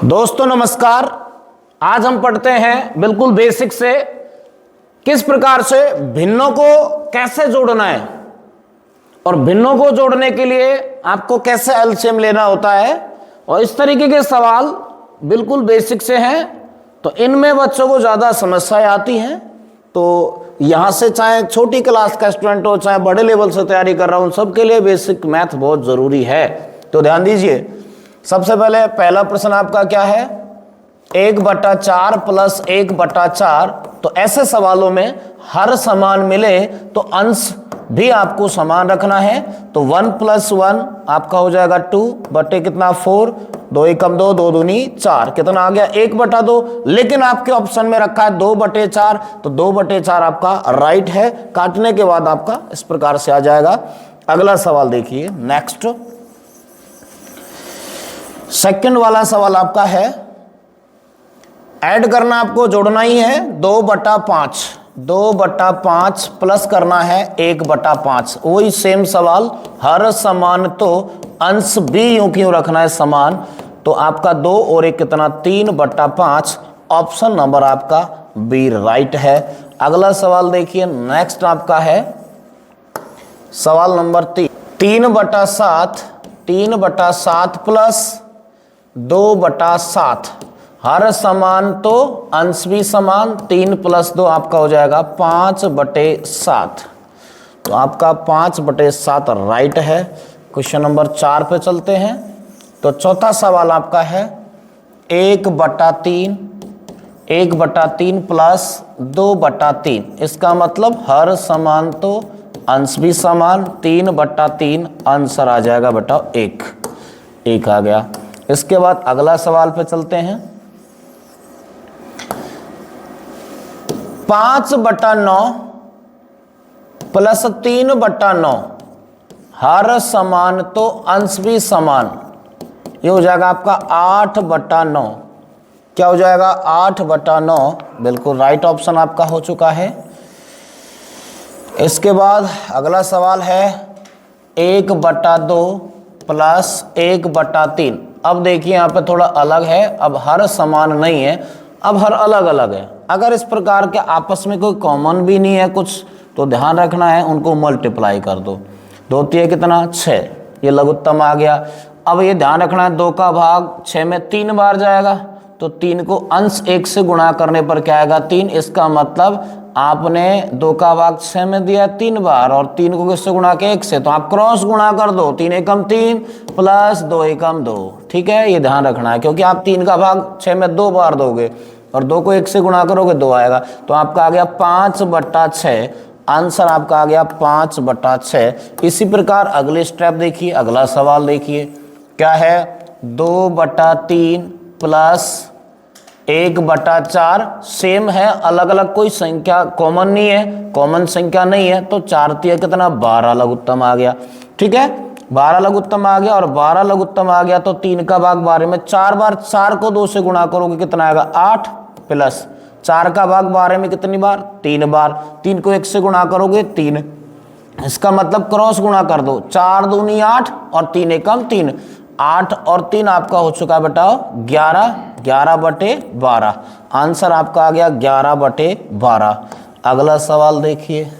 दोस्तों नमस्कार। आज हम पढ़ते हैं बिल्कुल बेसिक से किस प्रकार से भिन्नों को कैसे जोड़ना है और भिन्नों को जोड़ने के लिए आपको कैसे एलसीएम लेना होता है। और इस तरीके के सवाल बिल्कुल बेसिक से हैं, तो इनमें बच्चों को ज़्यादा समस्याएं आती हैं। तो यहाँ से चाहे छोटी क्लास का स्टूडेंट हो चाहे बड़े लेवल से तैयारी कर रहा हूँ, सबके लिए बेसिक मैथ बहुत ज़रूरी है। तो ध्यान दीजिए, सबसे पहले पहला प्रश्न आपका क्या है, 1/4 प्लस 1/4। तो ऐसे सवालों में हर समान मिले तो अंश भी आपको समान रखना है। तो 1 + 1 आपका हो जाएगा 2 बटे कितना 4, 2 एकम 2, 2 दूनी 4, कितना आ गया 1/2। लेकिन आपके ऑप्शन में रखा है 2/4, तो 2/4 आपका राइट है। काटने के बाद आपका इस प्रकार से आ जाएगा। अगला सवाल देखिए, नेक्स्ट सेकंड वाला सवाल आपका है, ऐड करना आपको जोड़ना ही है 2/5, 2/5 प्लस करना है 1/5। वही सेम सवाल, हर समान तो अंश भी यूं क्यों रखना है समान। तो आपका 2 और 1 कितना 3/5। ऑप्शन नंबर आपका बी राइट है। अगला सवाल देखिए, नेक्स्ट आपका है सवाल नंबर 3, 3/7, 3/7 प्लस 2/7। हर समान तो अंश भी समान, 3 + 2 आपका हो जाएगा 5/7। तो आपका 5/7 राइट है। क्वेश्चन नंबर 4 पे चलते हैं। तो चौथा सवाल आपका है 1/3, 1/3 प्लस 2/3। इसका मतलब हर समान तो अंश भी समान, 3/3 आंसर आ जाएगा बेटा 1 आ गया। इसके बाद अगला सवाल पे चलते हैं, 5/9 प्लस 3/9। हर समान तो अंश भी समान, ये हो जाएगा आपका 8/9। क्या हो जाएगा 8/9, बिल्कुल राइट ऑप्शन आपका हो चुका है। इसके बाद अगला सवाल है 1/2 प्लस 1/3। अब देखिए यहाँ पे थोड़ा अलग है, अब हर समान नहीं है, अब हर अलग अलग है। अगर इस प्रकार के आपस में कोई कॉमन भी नहीं है कुछ, तो ध्यान रखना है उनको मल्टीप्लाई कर दो। 2 × 3 कितना 6, ये लघुत्तम आ गया। अब ये ध्यान रखना है 2 का भाग 6 में 3 बार जाएगा, तो 3 को अंश 1 से गुणा करने पर क्या आएगा 3। इसका मतलब आपने 2 का भाग 6 में दिया 3 बार और 3 को किससे गुणा किया 1 से, तो आप क्रॉस गुणा कर दो, 3 एकम 3 प्लस 2 एकम 2। ठीक है, ये ध्यान रखना है, क्योंकि आप 3 का भाग 6 में 2 बार दोगे और 2 को 1 से गुणा करोगे 2 आएगा। तो आपका आ गया 5/6, आंसर आपका आ गया 5/6। इसी प्रकार अगले स्टेप देखिए, अगला सवाल देखिए क्या है, 2/3 प्लस 1/4। सेम है, अलग अलग कोई संख्या कॉमन नहीं है, कॉमन संख्या नहीं है। तो 4 × 3 कितना 12 लघुत्तम आ गया। ठीक है, 12 लघुत्तम आ गया और 12 लघुत्तम आ गया तो 3 का भाग 12 में 4 बार, 4 को 2 से गुणा करोगे कितना आएगा 8, प्लस 4 का भाग 12 में कितनी बार 3 बार, 3 को 1 से गुणा करोगे 3। इसका मतलब क्रॉस गुणा कर दो, 4 दूनी 8 और 3 एकम 3, 8 और 3 आपका हो चुका है बेटा 11, 11/12। आंसर आपका आ गया 11/12। अगला सवाल देखिए,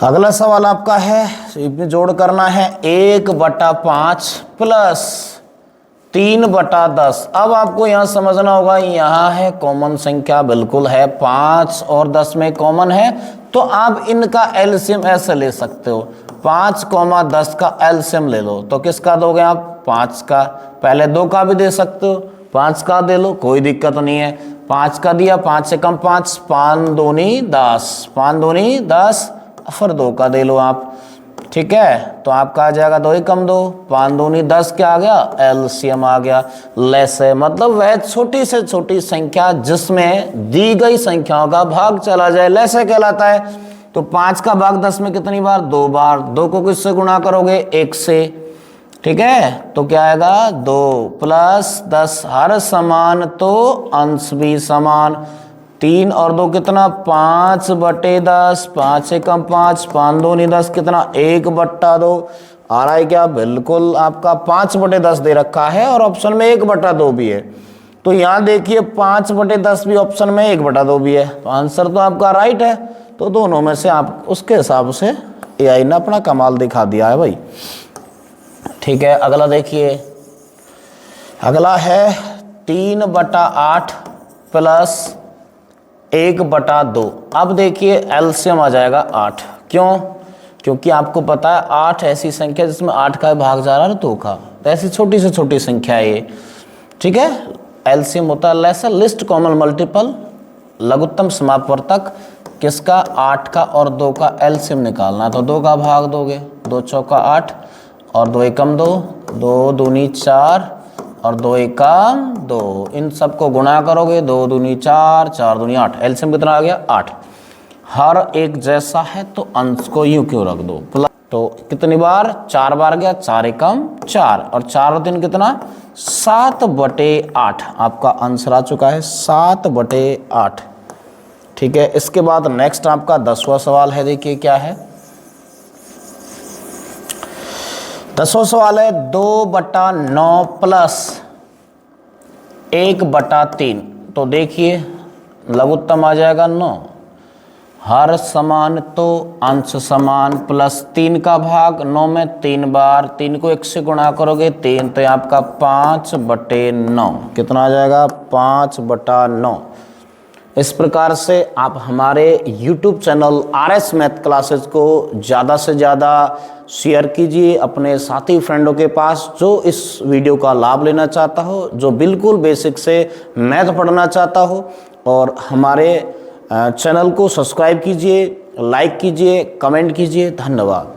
अगला सवाल आपका है, इसमें जोड़ करना है 1/5 प्लस 3/10। अब आपको यहाँ समझना होगा, यहाँ है कॉमन संख्या, बिल्कुल है 5 और 10 में कॉमन है, तो आप इनका एलसीएम ऐसे ले सकते हो, 5, 10 का एलसीएम ले लो। तो किसका दोगे आप 5 का, पहले 2 का भी दे सकते हो, 5 का दे लो, कोई दिक्कत नहीं है। 5 का दिया, 5 से कम 5, 5 दूनी 10, 5 दूनी 10, फिर 2 का दे लो आप। ठीक है, तो आपका आ जाएगा 2 एकम 2, 5 दूनी 10, क्या आ गया एलसीएम आ गया। लैसे मतलब वह छोटी से छोटी संख्या जिसमें दी गई संख्याओं का भाग चला जाए, लैसे कहलाता है। तो 5 का भाग 10 में कितनी बार 2 बार, 2 को किससे गुणा करोगे 1 से। ठीक है, तो क्या आएगा 2 प्लस 10, हर समान तो अंश भी समान, 3 और 2 कितना 5/10, 5 एकम 5, 5 दूनी 10 कितना 1/2। आ रहा है क्या? बिल्कुल आपका 5/10 दे रखा है और ऑप्शन में 1/2 भी है। तो यहाँ देखिए 5/10 भी ऑप्शन में 1/2 भी है, तो आंसर तो आपका राइट है। तो दोनों में से आप उसके हिसाब से एआई ने अपना कमाल दिखा दिया है भाई। ठीक है, अगला देखिए, अगला है 3/8 प्लस 1/2। अब देखिए एलसीएम आ जाएगा 8। क्यों? क्योंकि आपको पता है 8 ऐसी संख्या जिसमें 8 का भाग जा रहा है 2 का, तो ऐसी छोटी से छोटी संख्या है ये। ठीक है, एलसीएम होता है लेसर लिस्ट कॉमन मल्टीपल, लघुत्तम समापवर्तक किसका? 8 का और 2 का एलसीएम निकालना है। तो 2 का भाग दोगे, 2 चौका 8 और 2 एकम 2, 2 दूनी 4 और 2 एकम 2, इन सबको गुणा करोगे, 2 दूनी 4, 4 दूनी 8, एलसीएम कितना आ गया? 8। हर एक जैसा है तो अंश को यूं क्यों रख दो प्लस, तो कितनी बार? 4 बार गया, 4 एकम 4 और 4 और 3 कितना? 7/8। आपका आंसर आ चुका है 7/8। ठीक है, इसके बाद नेक्स्ट आपका 10वां सवाल है। देखिए क्या है, 10वां सवाल है 2/9 प्लस 1/3। तो देखिए लघुत्तम आ जाएगा 9, हर समान तो अंश समान, प्लस 3 का भाग 9 में 3 बार, 3 को 1 से गुणा करोगे 3, तो आपका 5/9 कितना आ जाएगा? 5/9। इस प्रकार से आप हमारे YouTube channel RS math classes को ज़्यादा से ज़्यादा शेयर कीजिए अपने साथी फ्रेंडों के पास, जो इस वीडियो का लाभ लेना चाहता हो, जो बिल्कुल बेसिक से मैथ पढ़ना चाहता हो। और हमारे चैनल को सब्सक्राइब कीजिए, लाइक कीजिए, कमेंट कीजिए। धन्यवाद।